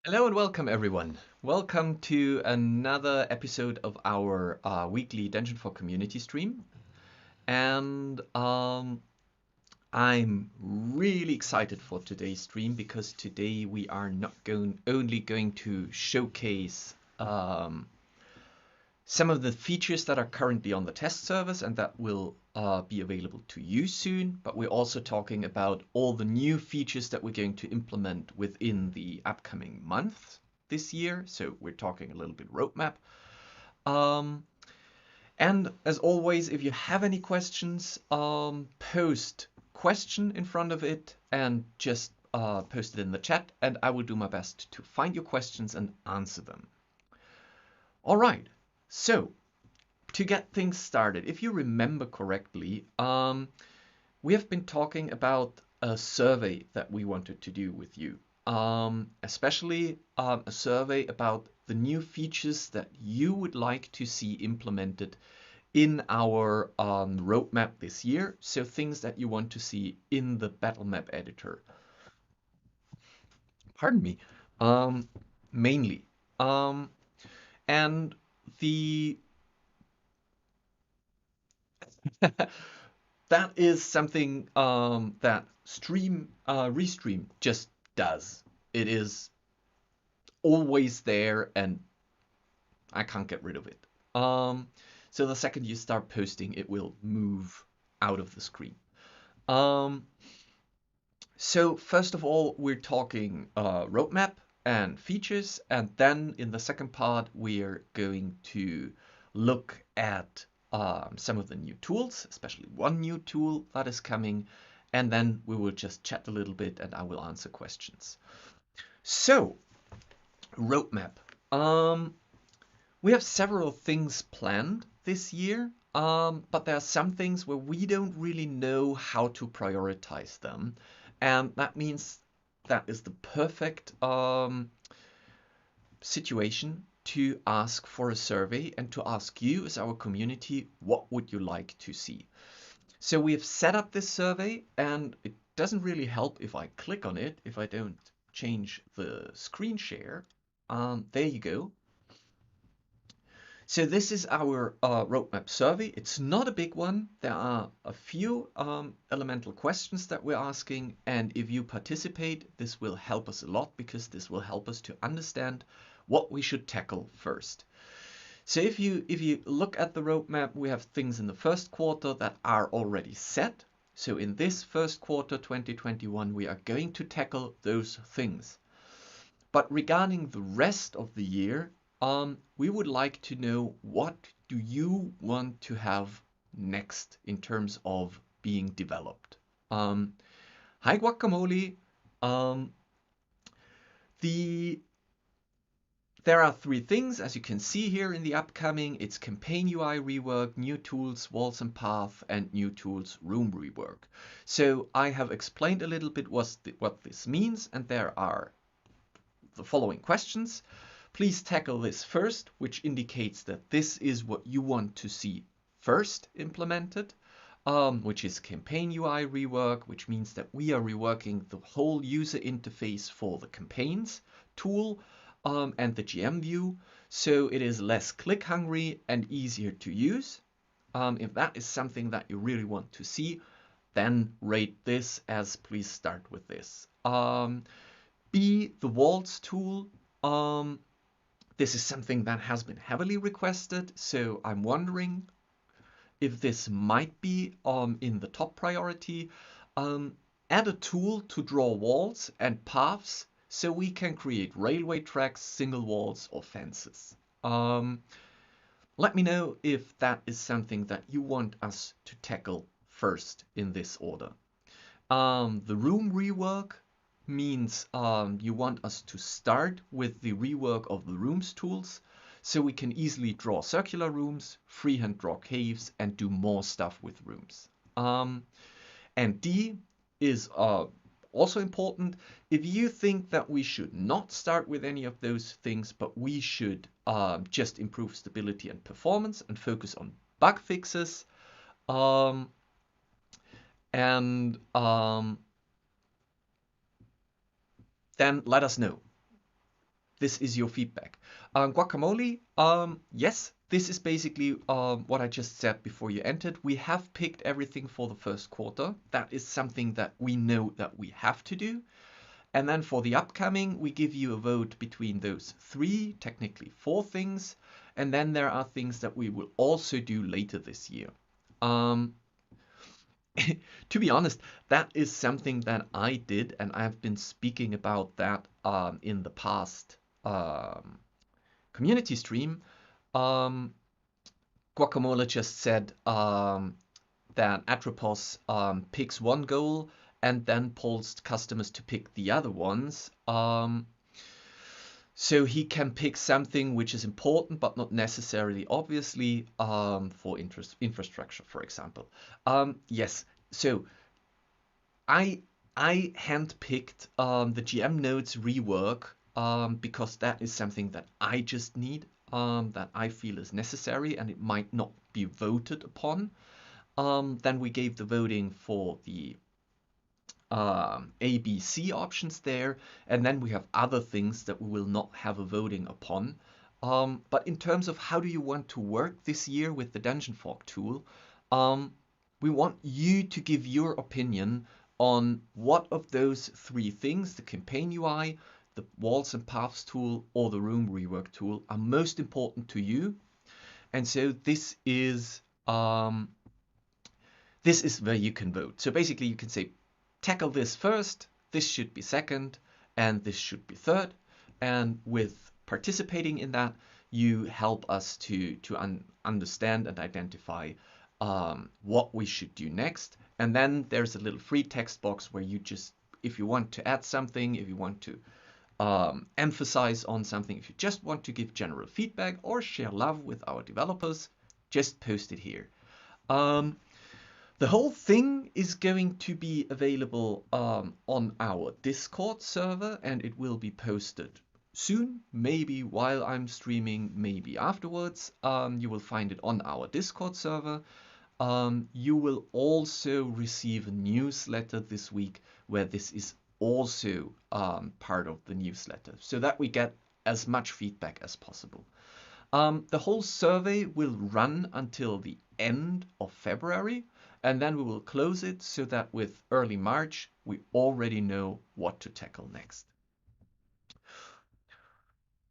Hello and welcome, everyone. Welcome to another episode of our weekly DungeonFog community stream. And I'm really excited for today's stream because today we are not only going to showcase some of the features that are currently on the test service and that will be available to you soon, but we're also talking about all the new features that we're going to implement within the upcoming month this year. So we're talking a little bit roadmap. Um, and as always, if you have any questions, post question in front of it and just post it in the chat, and I will do my best to find your questions and answer them. All right, so to get things started, if you remember correctly, we have been talking about a survey that we wanted to do with you, especially a survey about the new features that you would like to see implemented in our roadmap this year. So things that you want to see in the battle map editor. Pardon me. Um, Mainly. Um, and the that is something that Restream just does. It is always there, and I can't get rid of it. So the second you start posting, it will move out of the screen. Um, so first of all, we're talking roadmap and features, and then in the second part, we're going to look at some of the new tools, especially one new tool that is coming, and then we will just chat a little bit and I will answer questions. So, roadmap. Um, we have several things planned this year, but there are some things where we don't really know how to prioritize them. And that means that is the perfect situation to ask for a survey and to ask you as our community, what would you like to see? So we have set up this survey, and it doesn't really help if I click on it, if I don't change the screen share. There you go. So this is our roadmap survey. It's not a big one. There are a few elemental questions that we're asking, and if you participate, this will help us a lot because this will help us to understand what we should tackle first. So if you look at the roadmap, we have things in the first quarter that are already set. So in this first quarter 2021, we are going to tackle those things. But regarding the rest of the year, we would like to know, what do you want to have next in terms of being developed? Hi Guacamole. Um, the There are three things, as you can see here in the upcoming. It's campaign UI rework, new tools, walls and path, and new tools, room rework. So I have explained a little bit what this means, and there are the following questions. Please tackle this first, which indicates that this is what you want to see first implemented, which is campaign UI rework, which means that we are reworking the whole user interface for the campaigns tool and the GM view, so it is less click hungry and easier to use. If that is something that you really want to see, then rate this as please start with this. B, the walls tool. This is something that has been heavily requested, so I'm wondering if this might be in the top priority. Add a tool to draw walls and paths so we can create railway tracks, single walls, or fences. Let me know if that is something that you want us to tackle first in this order. The room rework means you want us to start with the rework of the rooms tools so we can easily draw circular rooms, freehand draw caves, and do more stuff with rooms. And D is also important. If you think that we should not start with any of those things, but we should just improve stability and performance and focus on bug fixes, and then let us know. this is your feedback. Guacamole, yes, this is basically what I just said before you entered. We have picked everything for the first quarter. That is something that we know that we have to do. And then for the upcoming, we give you a vote between those 3, technically 4 things. And then there are things that we will also do later this year. To be honest, that is something that I did, and I've been speaking about that in the past community stream. Guacamole just said that Atropos picks one goal and then polls customers to pick the other ones. So he can pick something which is important but not necessarily obviously for infrastructure, for example. Yes, so I handpicked the GM nodes rework because that is something that I just need, that I feel is necessary, and it might not be voted upon. Then we gave the voting for the A, B, C options there, and then we have other things that we will not have a voting upon. But in terms of how do you want to work this year with the DungeonFog tool, we want you to give your opinion on what of those 3 things, the campaign UI, the walls and paths tool, or the room rework tool, are most important to you. And so this is where you can vote. So basically you can say, tackle this first, this should be second, and this should be third. And with participating in that, you help us to understand and identify what we should do next. And then there's a little free text box where you just, if you want to add something, if you want to emphasize on something, if you just want to give general feedback or share love with our developers, just post it here. The whole thing is going to be available on our Discord server, and it will be posted soon, maybe while I'm streaming, maybe afterwards. You will find it on our Discord server. You will also receive a newsletter this week where this is also part of the newsletter, so that we get as much feedback as possible. The whole survey will run until the end of February, and then we will close it so that with early March, we already know what to tackle next.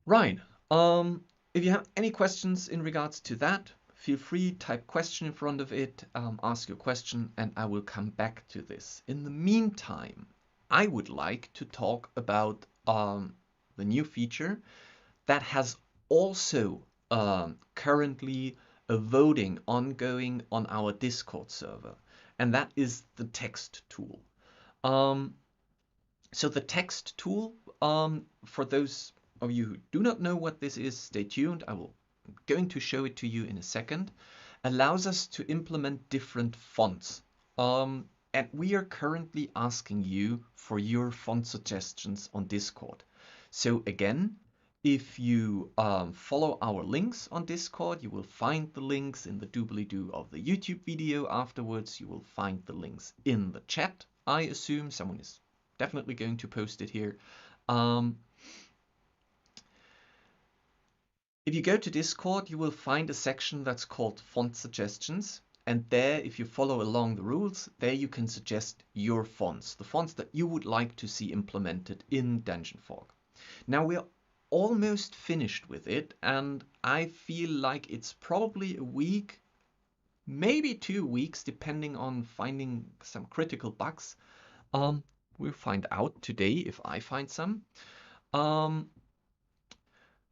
Right. If you have any questions in regards to that, feel free, type question in front of it, ask your question, and I will come back to this. In the meantime, I would like to talk about the new feature that has also currently a voting ongoing on our Discord server, and that is the text tool. So the text tool, for those of you who do not know what this is, stay tuned. I'm going to show it to you in a second. Allows us to implement different fonts. And we are currently asking you for your font suggestions on Discord. So again, if you follow our links on Discord, you will find the links in the doobly-doo of the YouTube video afterwards. You will find the links in the chat. I assume someone is definitely going to post it here. If you go to Discord, you will find a section that's called Font Suggestions. And there, if you follow along the rules, there you can suggest your fonts, the fonts that you would like to see implemented in DungeonFog. Now we're almost finished with it, and I feel like it's probably a week, maybe 2 weeks, depending on finding some critical bugs. We'll find out today if I find some.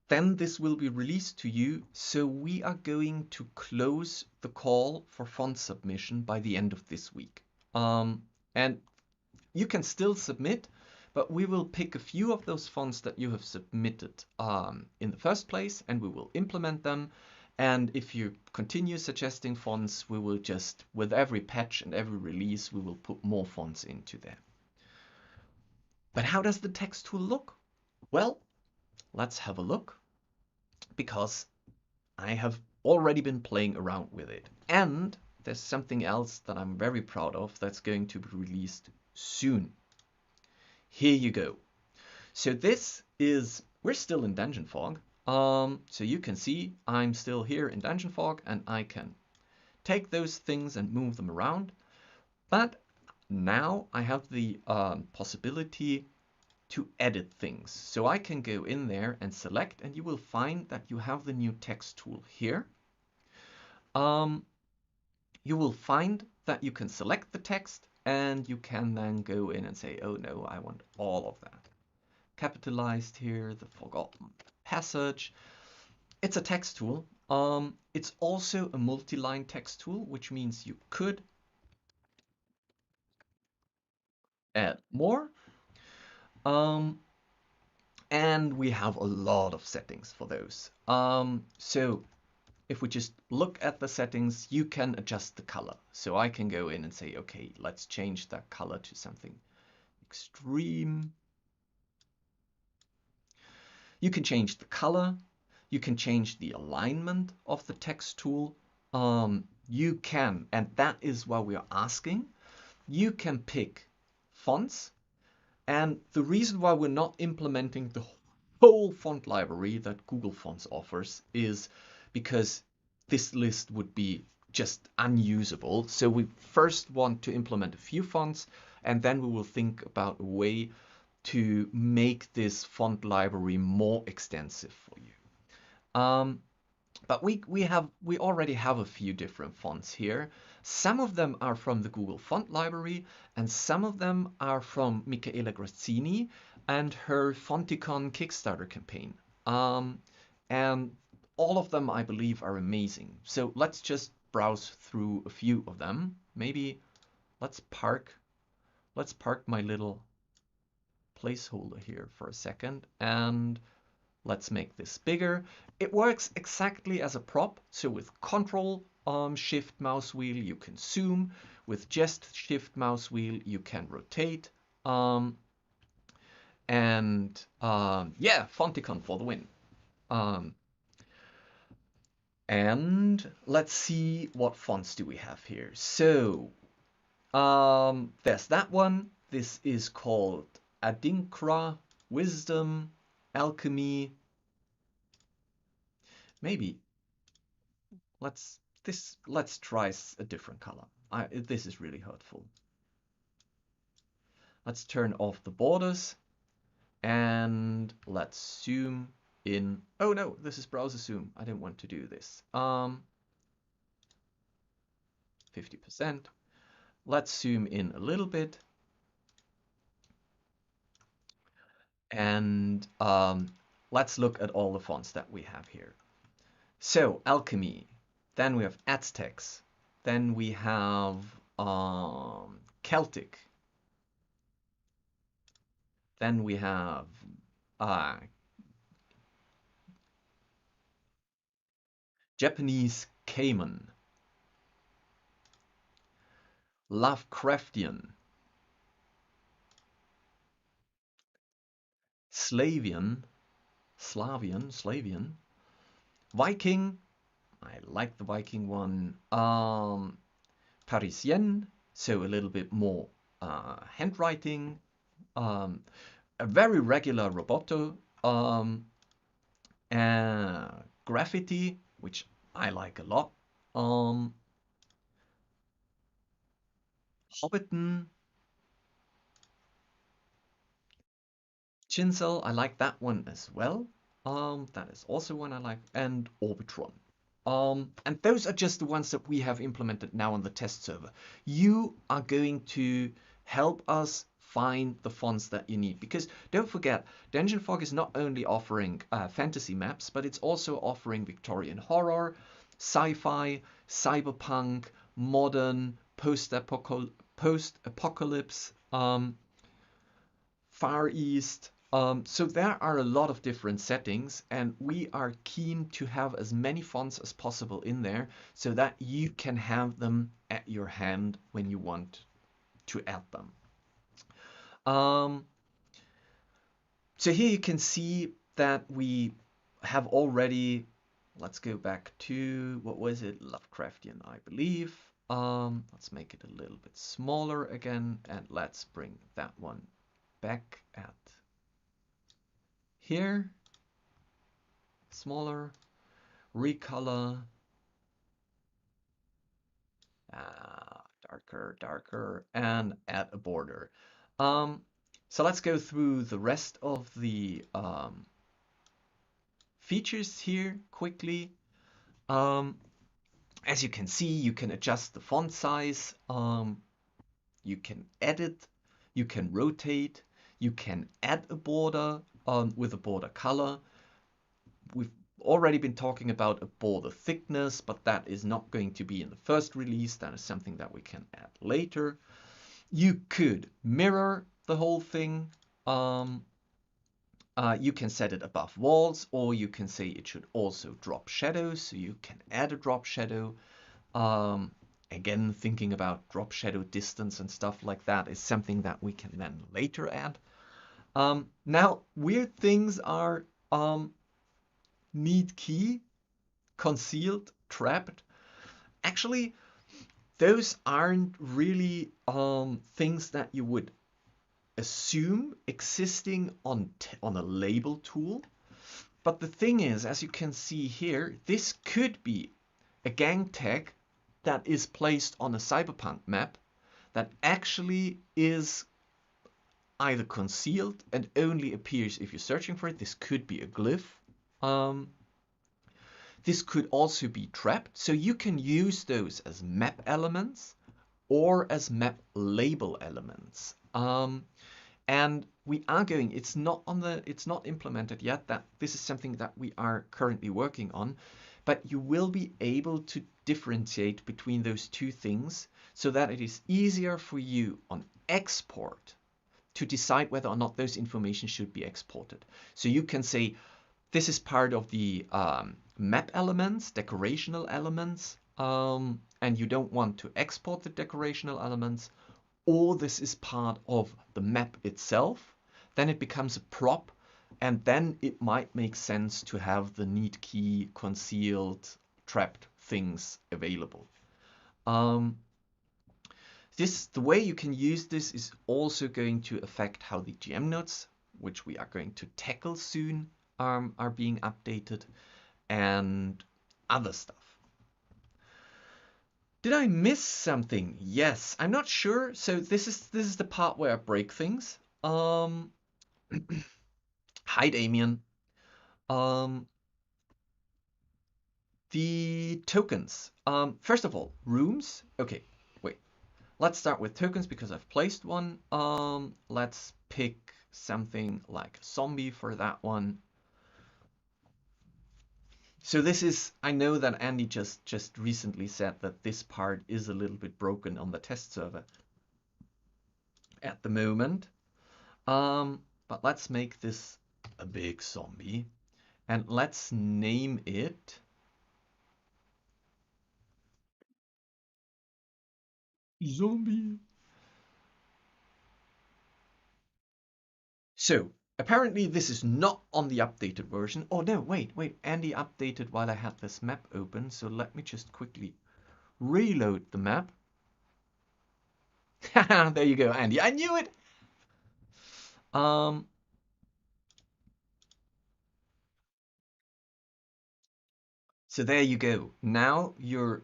Then this will be released to you, so we are going to close the call for font submission by the end of this week. And you can still submit, but we will pick a few of those fonts that you have submitted in the first place, and we will implement them. And if you continue suggesting fonts, we will just, with every patch and every release, we will put more fonts into there. But how does the text tool look? Well, let's have a look, because I have already been playing around with it. And there's something else that I'm very proud of that's going to be released soon. Here you go. So this is we're still in DungeonFog. So you can see I'm still here in DungeonFog, and I can take those things and move them around. But now I have the possibility to edit things. So I can go in there and select, and you will find that you have the new text tool here. You will find that you can select the text, and you can then go in and say, oh no, I want all of that. Capitalized here, the forgotten passage. It's a text tool. It's also a multi-line text tool, which means you could add more. And we have a lot of settings for those. So if we just look at the settings, you can adjust the color. So I can go in and say, okay, let's change that color to something extreme. You can change the color. You can change the alignment of the text tool. You can, and that is what we are asking, you can pick fonts. And the reason why we're not implementing the whole font library that Google Fonts offers is because this list would be just unusable. So we first want to implement a few fonts, and then we will think about a way to make this font library more extensive for you. But we already have a few different fonts here. Some of them are from the Google Font Library, and some of them are from Michaela Grazzini and her Fonticon Kickstarter campaign. And all of them, I believe, are amazing. So let's just browse through a few of them. Maybe let's park my little placeholder here for a second, and let's make this bigger. It works exactly as a prop. So with Control Shift mouse wheel, you can zoom. With just Shift mouse wheel, you can rotate. Yeah, Fonticon for the win. And let's see what fonts do we have here. So there's that one. This is called Adinkra, Wisdom, Alchemy. Maybe let's try a different color. This is really hurtful. Let's turn off the borders and let's zoom in. Oh no, this is browser zoom. I didn't want to do this. 50%. Let's zoom in a little bit. And let's look at all the fonts that we have here. So Alchemy, then we have Aztecs, then we have Celtic, then we have Japanese Cayman, Lovecraftian, Slavian, Viking, I like the Viking one, Parisien, so a little bit more handwriting, a very regular Roboto, graffiti, which I like a lot, Hobbiton, Chinsel, I like that one as well. That is also one I like, and Orbitron. And those are just the ones that we have implemented now on the test server. You are going to help us find the fonts that you need, because don't forget, DungeonFog is not only offering fantasy maps, but it's also offering Victorian horror, sci-fi, cyberpunk, modern, post-apocalypse, Far East. So there are a lot of different settings, and we are keen to have as many fonts as possible in there so that you can have them at your hand when you want to add them. So here you can see that we have already, let's go back to, what was it, Lovecraftian, I believe. Let's make it a little bit smaller again, and let's bring that one back at here. smaller, recolor, darker, darker, and add a border. So let's go through the rest of the features here quickly. As you can see, you can adjust the font size, you can edit, you can rotate, you can add a border with a border color. We've already been talking about a border thickness, but that is not going to be in the first release. That is something that we can add later. You could mirror the whole thing. You can set it above walls, or you can say it should also drop shadows, so you can add a drop shadow. Again, thinking about drop shadow distance and stuff like that is something that we can then later add. Now, weird things are need key, concealed, trapped. Actually, those aren't really things that you would assume existing on a label tool. But the thing is, as you can see here, this could be a gang tag that is placed on a cyberpunk map that actually is either concealed and only appears if you're searching for it. This could be a glyph. This could also be trapped, so you can use those as map elements or as map label elements. And we are going, it's not implemented yet, that this is something that we are currently working on, but you will be able to differentiate between those two things so that it is easier for you on export to decide whether or not those information should be exported. So you can say, this is part of the map elements, decorational elements, and you don't want to export the decorational elements, or this is part of the map itself. Then it becomes a prop, and then it might make sense to have the need key, concealed, trapped things available. The way you can use this is also going to affect how the GM notes, which we are going to tackle soon, are being updated, and other stuff. Did I miss something? Yes, I'm not sure. So this is the part where I break things. Hi, Damien. The tokens. First of all, rooms. Okay, wait. Let's start with tokens because I've placed one. Let's pick something like a zombie for that one. So this is, I know that Andy just recently said that this part is a little bit broken on the test server at the moment. But let's make this a big zombie and let's name it zombie. So apparently this is not on the updated version. Oh no, wait, Andy updated while I had this map open. So let me just quickly reload the map. There you go, Andy. I knew it. So there you go. Now your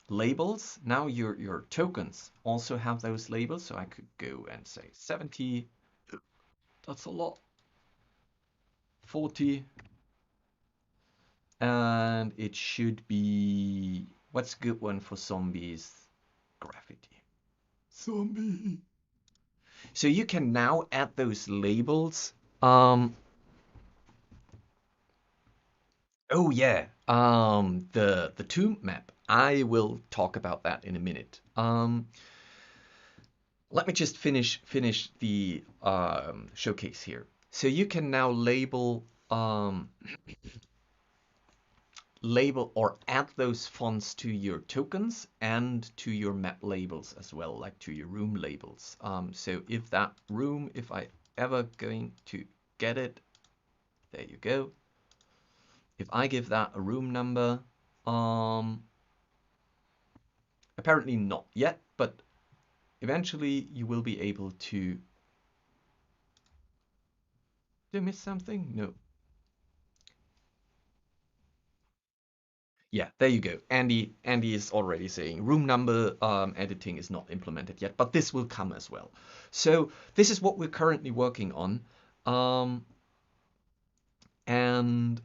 labels, now your tokens also have those labels. So I could go and say 70. That's a lot. 40. And it should be, what's a good one for zombies? Graffiti. Zombie. So you can now add those labels. Oh yeah, the tomb map. I will talk about that in a minute. Let me just finish the showcase here. So you can now label label or add those fonts to your tokens and to your map labels as well, like to your room labels. So if that room, if I ever going to get it, there you go. If I give that a room number, apparently not yet, but eventually you will be able to. Did I miss something? No. Yeah, there you go. Andy is already saying room number editing is not implemented yet, but this will come as well. So this is what we're currently working on. Um, and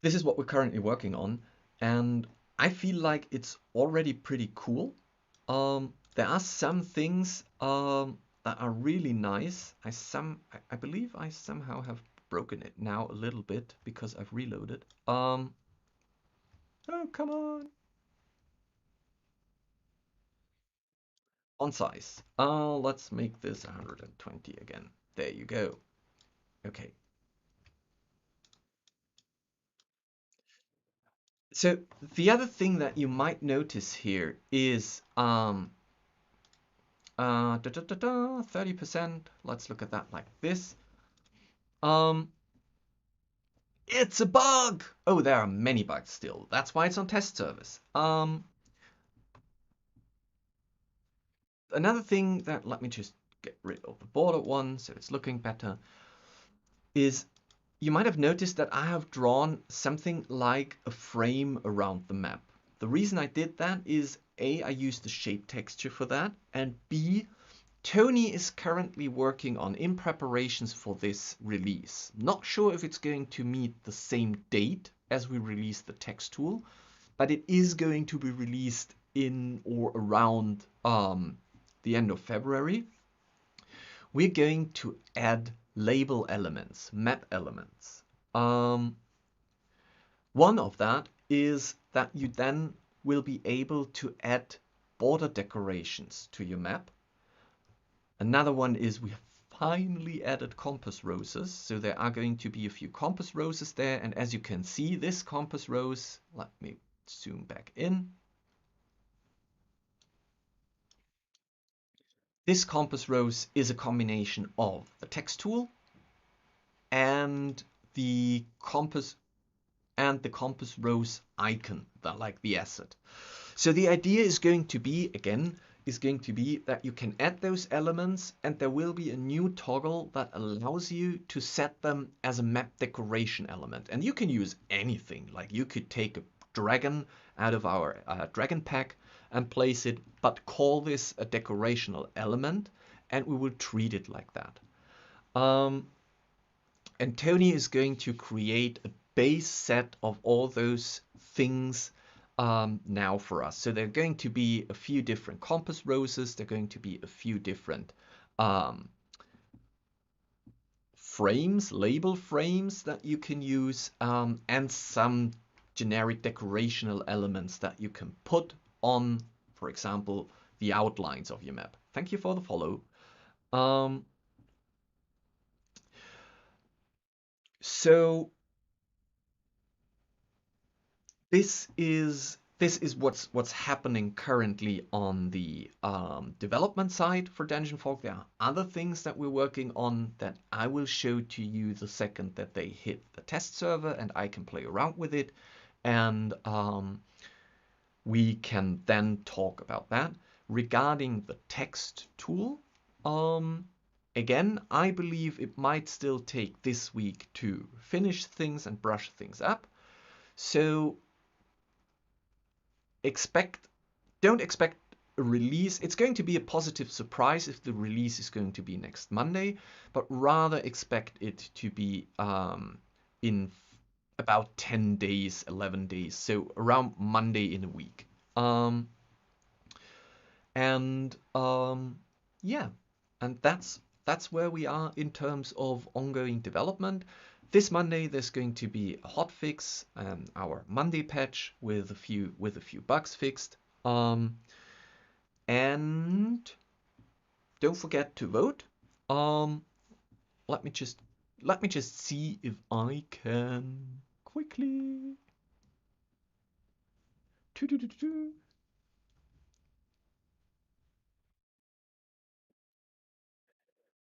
this is what we're currently working on. And I feel like it's already pretty cool. There are some things that are really nice. I believe I somehow have broken it now a little bit because I've reloaded. Oh, come on. On size. Let's make this 120 again. There you go. Okay. So the other thing that you might notice here is 30%. Let's look at that like this. Um, it's a bug. Oh, there are many bugs still. That's why it's on test service. Another thing that, let me just get rid of the border one so it's looking better, is you might have noticed that I have drawn something like a frame around the map. The reason I did that is A, I used the shape texture for that, and B, Tony is currently working on in preparations for this release. Not sure if it's going to meet the same date as we release the text tool, but it is going to be released in or around the end of February. We're going to add label elements, map elements. One of that is that you then will be able to add border decorations to your map. Another one is we have finally added compass roses. So there are going to be a few compass roses there. And as you can see, this compass rose, let me zoom back in. This compass rose is a combination of the text tool and the compass rose icon, like the asset. So the idea is going to be, again, that you can add those elements and there will be a new toggle that allows you to set them as a map decoration element. And you can use anything, like you could take a dragon out of our dragon pack and place it, but call this a decorational element and we will treat it like that. And Tony is going to create a base set of all those things now for us. So there are going to be a few different compass roses. There are going to be a few different frames, label frames that you can use, and some generic decorational elements that you can put on, for example, the outlines of your map. Thank you for the follow. So this is what's happening currently on the development side for DungeonFog. There are other things that we're working on that I will show to you the second that they hit the test server and I can play around with it, and we can then talk about that. Regarding the text tool, again, I believe it might still take this week to finish things and brush things up. So don't expect a release. It's going to be a positive surprise if the release is going to be next Monday, but rather expect it to be in about 10 days, 11 days, so around Monday in a week. Yeah, and that's where we are in terms of ongoing development. This Monday there's going to be a hotfix, our Monday patch with a few bugs fixed. And don't forget to vote. Let me just see if I can quickly.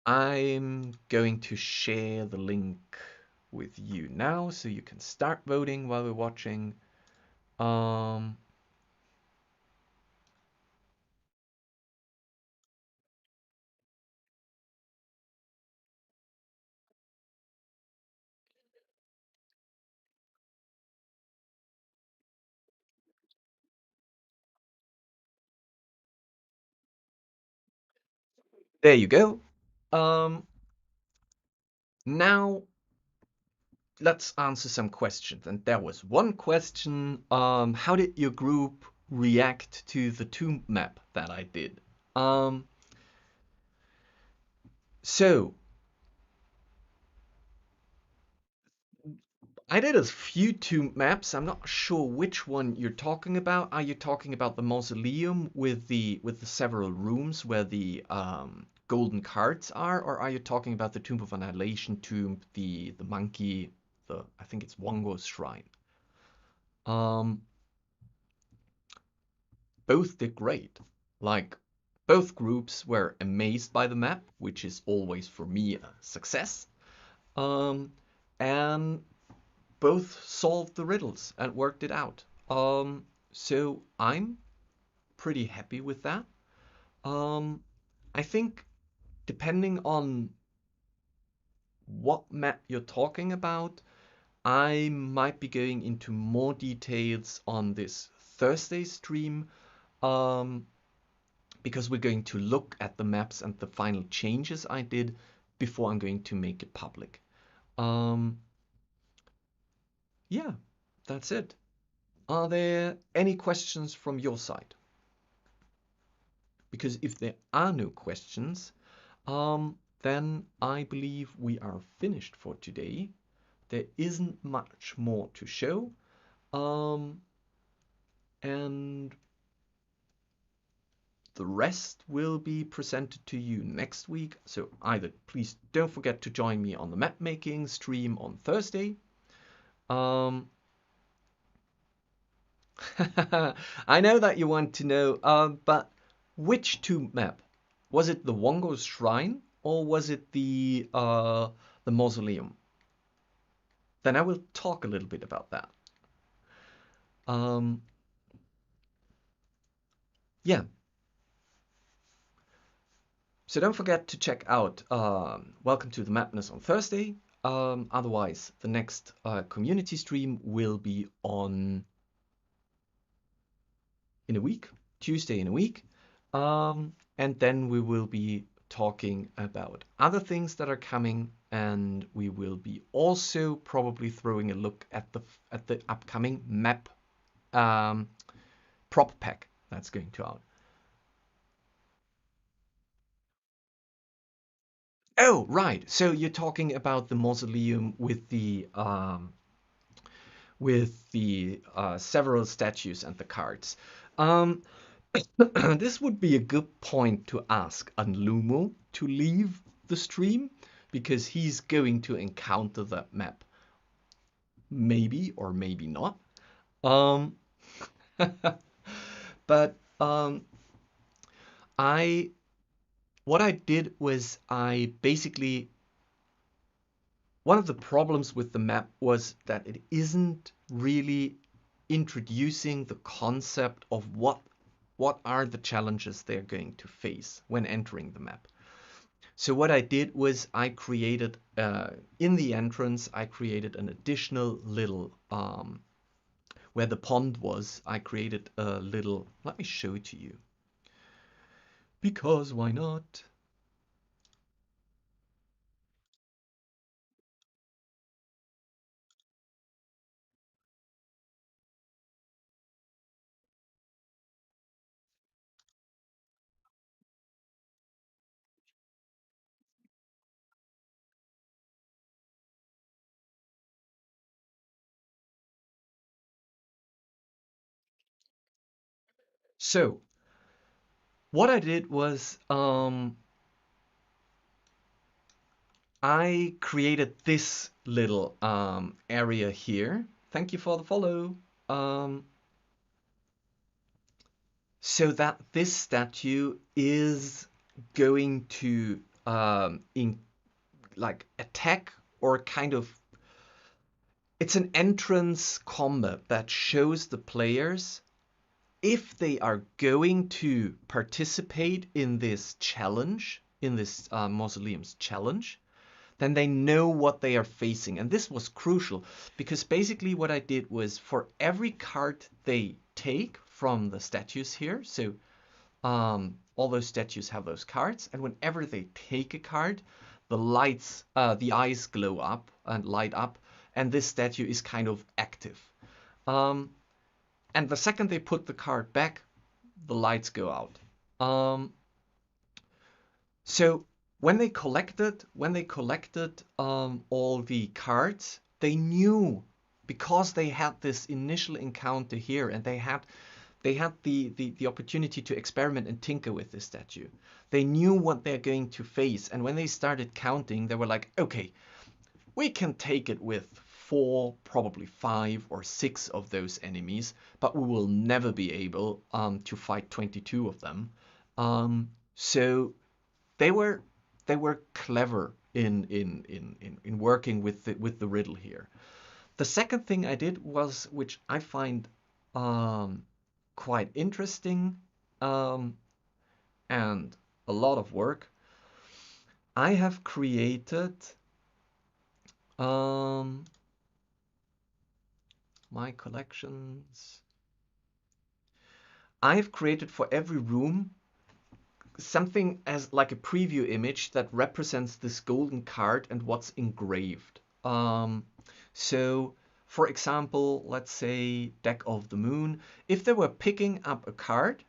I'm going to share the link with you now so you can start voting while we're watching. There you go. Um, Now let's answer some questions. And there was one question, how did your group react to the tomb map that I did? Um, so I did a few tomb maps. I'm not sure which one you're talking about. Are you talking about the mausoleum with the several rooms where the golden cards are, or are you talking about the Tomb of Annihilation tomb, the monkey, the I think it's Wongo's shrine? Um, Both did great. Like, both groups were amazed by the map, which is always for me a success. Um, and both solved the riddles and worked it out. So I'm pretty happy with that. Um, I think depending on what map you're talking about, I might be going into more details on this Thursday stream. Um, because we're going to look at the maps and the final changes I did before I'm going to make it public. Um, yeah, that's it. Are there any questions from your side? Because if there are no questions, then I believe we are finished for today. There isn't much more to show. Um, and the rest will be presented to you next week. So either please don't forget to join me on the map making stream on Thursday. Um, I know that you want to know, but which tomb map? Was it the Wongo's Shrine or was it the mausoleum? Then I will talk a little bit about that. Um, yeah. So don't forget to check out Welcome to the Madness on Thursday. Otherwise, the next community stream will be on in a week, Tuesday in a week. And then we will be talking about other things that are coming, and we will be also probably throwing a look at the upcoming map prop pack that's going to out. Oh, right. So you're talking about the mausoleum with the several statues and the cards. Um, this would be a good point to ask Unlumo to leave the stream because he's going to encounter that map. Maybe or maybe not. Um, but I what I did was I basically one of the problems with the map was that it isn't really introducing the concept of what are the challenges they're going to face when entering the map. So what I did was I created, in the entrance, I created an additional little, where the pond was, I created a little, let me show it to you. Because why not? So what I did was, I created this little area here. Thank you for the follow. Um, so that this statue is going to like attack or kind of it's an entrance combat that shows the players if they are going to participate in this challenge, in this mausoleum's challenge, then they know what they are facing. And this was crucial because basically what I did was for every card they take from the statues here, so all those statues have those cards, and whenever they take a card, the lights, the eyes glow up and light up, and this statue is kind of active. And the second they put the card back, the lights go out. So when they collected all the cards, they knew, because they had this initial encounter here, and they had the opportunity to experiment and tinker with this statue. They knew what they're going to face, and when they started counting, they were like, okay, we can take it with 4, probably 5 or 6 of those enemies, but we will never be able to fight 22 of them. So they were clever in working with the riddle here. The second thing I did was, which I find quite interesting and a lot of work, I have created my collections. I've created for every room something as like a preview image that represents this golden card and what's engraved. So for example, let's say Deck of the Moon. If they were picking up a card,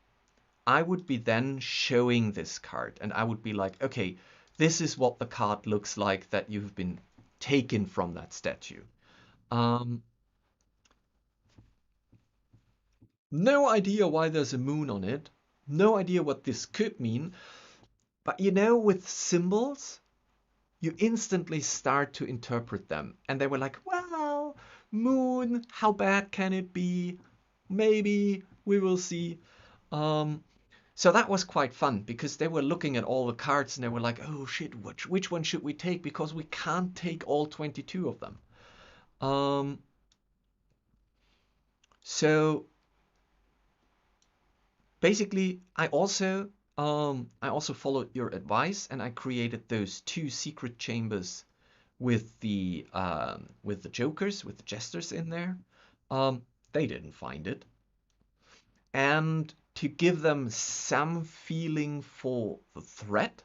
I would be then showing this card, and I would be like, okay, this is what the card looks like that you've been taken from that statue. No idea why there's a moon on it. No idea what this could mean. But you know, with symbols, you instantly start to interpret them. And they were like, well, moon, how bad can it be? Maybe, we will see. So that was quite fun, because they were looking at all the cards and they were like, oh shit, which one should we take? Because we can't take all 22 of them. So basically, I also followed your advice, and I created those 2 secret chambers with the jokers, with the jesters in there. They didn't find it, and to give them some feeling for the threat,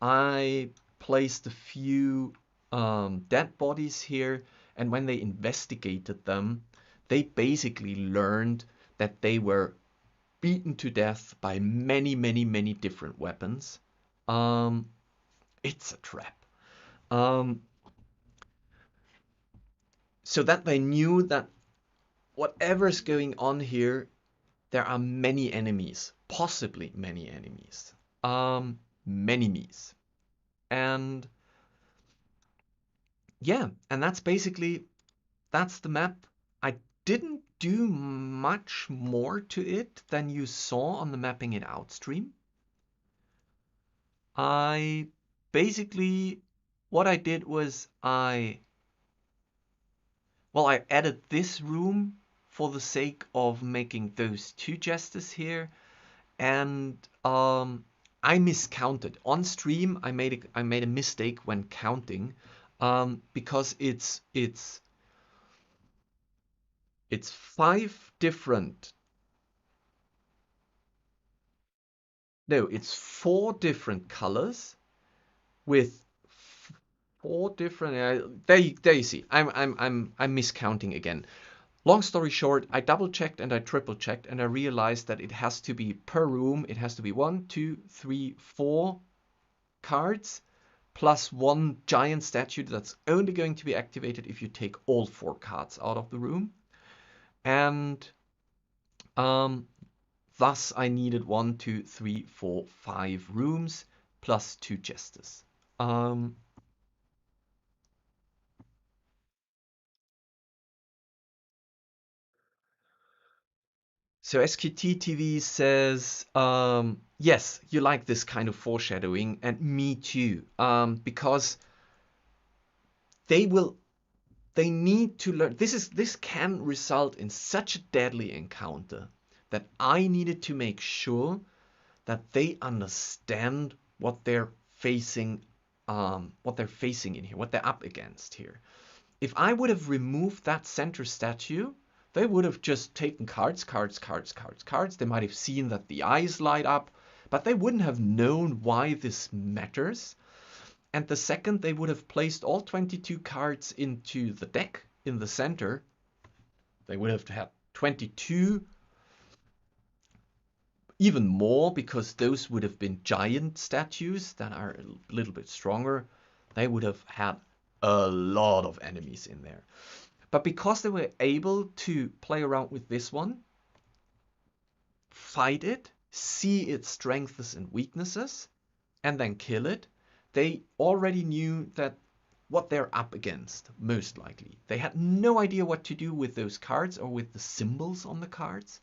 I placed a few dead bodies here, and when they investigated them, they basically learned that they were beaten to death by many, many, many different weapons. It's a trap. So that they knew that whatever's going on here, there are many enemies, possibly many enemies, many me's. And yeah, and that's basically, that's the map. I didn't do much more to it than you saw on the Mapping It Out stream. I basically, what I did was I added this room for the sake of making those 2 jesters here, and I miscounted on stream. I made a mistake when counting, because it's 5 different. No, it's 4 different colors with 4 different. There you see. I'm miscounting again. Long story short, I double checked and I triple checked, and I realized that it has to be per room. It has to be 1, 2, 3, 4 cards plus 1 giant statue that's only going to be activated if you take all 4 cards out of the room. And thus I needed 1, 2, 3, 4, 5 rooms plus 2 jesters. So SQT TV says, yes, you like this kind of foreshadowing, and me too, because they need to learn. This can result in such a deadly encounter that I needed to make sure that they understand what they're facing in here, what they're up against here. If I would have removed that center statue, They would have just taken cards. They might have seen that the eyes light up, but they wouldn't have known why this matters. And the second they would have placed all 22 cards into the deck in the center, they would have had 22, even more, because those would have been giant statues that are a little bit stronger. They would have had a lot of enemies in there. But because they were able to play around with this one, fight it, see its strengths and weaknesses, and then kill it, they already knew that what they're up against, most likely. They had no idea what to do with those cards or with the symbols on the cards.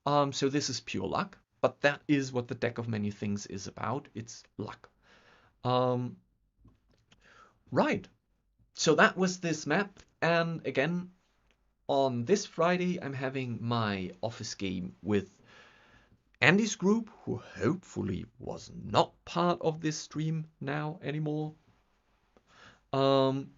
So this is pure luck, but that is what the deck of many things is about. It's luck. Right. So that was this map. And again, on this Friday, I'm having my office game with Andy's group, who hopefully was not part of this stream now anymore. And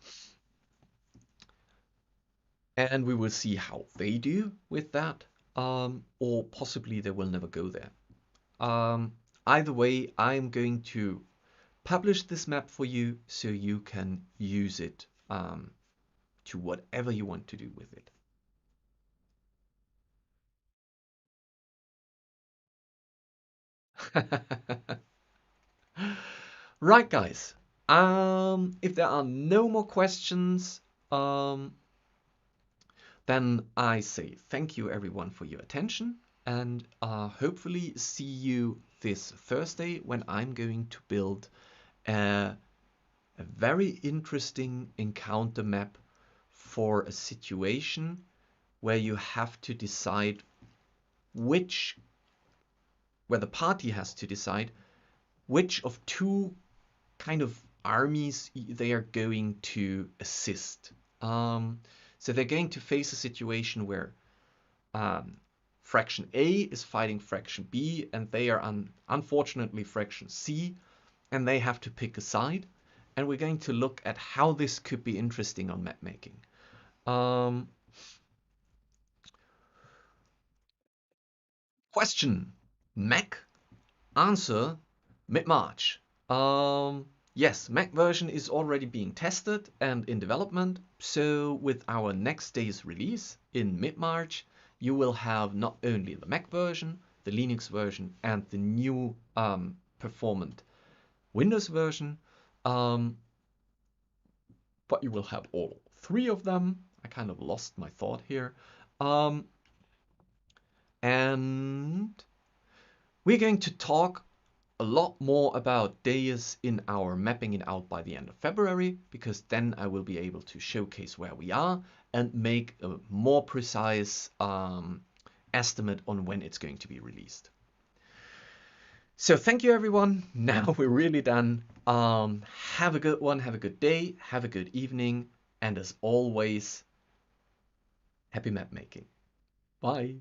we will see how they do with that, or possibly they will never go there. Either way, I'm going to publish this map for you so you can use it to whatever you want to do with it. Right, guys. If there are no more questions, then I say thank you everyone for your attention, and hopefully see you this Thursday when I'm going to build a very interesting encounter map for a situation where you have to decide where the party has to decide which of two kind of armies they are going to assist. So they're going to face a situation where Fraction A is fighting Fraction B, and they are unfortunately Fraction C, and they have to pick a side. And we're going to look at how this could be interesting on map making. Question: Mac? Answer: mid-March. Yes, Mac version is already being tested and in development. So with our next day's release in mid-March, you will have not only the Mac version, the Linux version, and the new performant Windows version, but you will have all three of them. I kind of lost my thought here. And we're going to talk a lot more about Deus in our mapping it out by the end of February, because then I will be able to showcase where we are and make a more precise estimate on when it's going to be released. So thank you everyone. Now we're really done. Have a good one, have a good day, have a good evening, and as always, happy map making. Bye.